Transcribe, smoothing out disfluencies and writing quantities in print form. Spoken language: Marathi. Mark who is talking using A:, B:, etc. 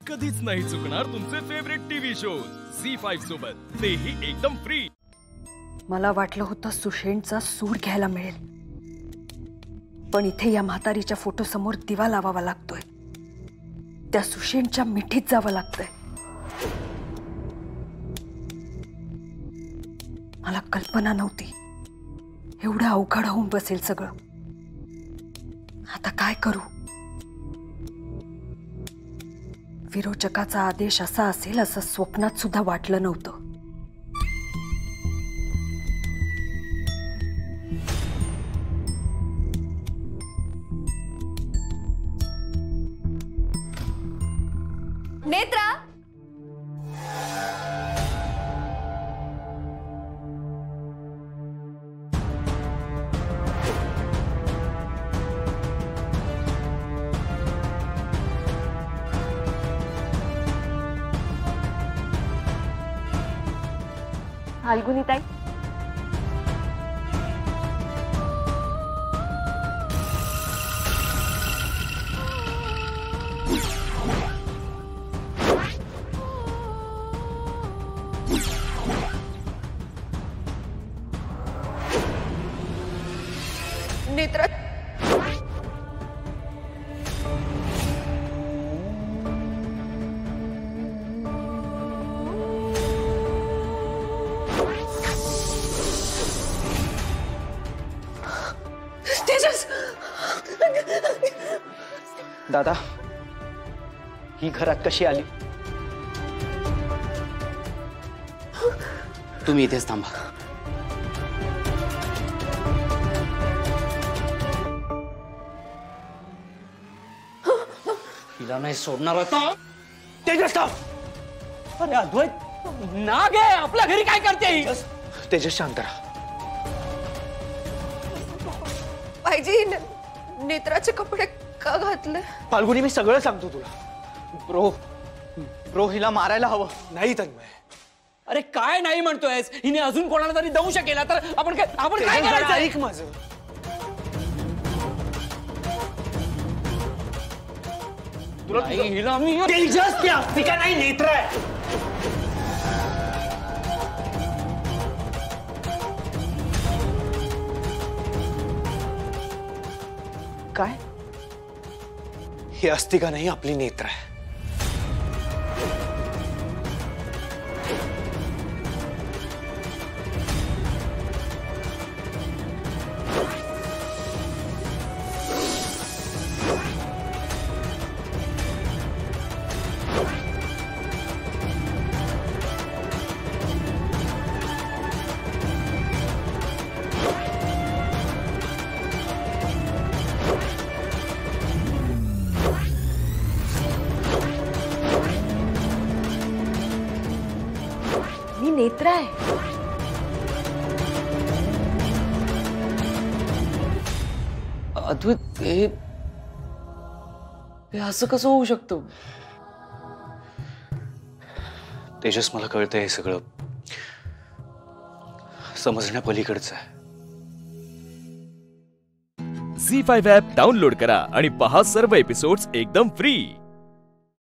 A: कधीच नाही चुकणार तुमचे फेवरेट टीव्ही शोज झी5 सोबत, तेही एकदम फ्री।
B: मला वाटलं होतं सुषेणचा सूड घ्यायला मिळेल, पण इथे या म्हातारीच्या फोटो समोर दिवा लावावा लागतोय, त्या सुषेणच्या मिठीत जावं लागतंय। मला कल्पना नव्हती एवढं अवघड होऊन बसेल सगळं। आता काय करू? विरोचकाचा आदेश असा असेल असं स्वप्नात सुद्धा वाटलं नव्हतं।
C: नेत्रा,
B: फाल्गुनी ताई,
C: नेत्रा, तेजस,
D: दादा, ही घरात कशी आली? तुम्ही इथेच थांबा। हिला नाही सोडणार आता। तेजस थांब। अरे अद्वैत, नाग आहे आपल्या घरी, काय करते ही? तेजस शांत राहा।
C: पाहिजे नेत्राचे कपडे का घातले?
D: फाल्गुनी, मी सगळं सांगतो तुला। ब्रो हिला मारायला हवं नाही तन्मय। अरे काय नाही म्हणतोयस? हिने अजून कोणाला तरी दंश केला तर आपण काय करायचं? ऐक माझं। तुला हिला मी तेजस त्या का नाही नेत्र आहे। काय? ही अस्तिका नाही, आपली नेत्र आहे।
B: मी नेत्र आहे।
D: अद्वैत, हे असं कसं होऊ शकतं? तेजस, मला कळतंय हे सगळं समजण्या पलीकडचं आहे।
A: झी5 ॲप डाउनलोड करा आणि पहा सर्व एपिसोड्स एकदम फ्री।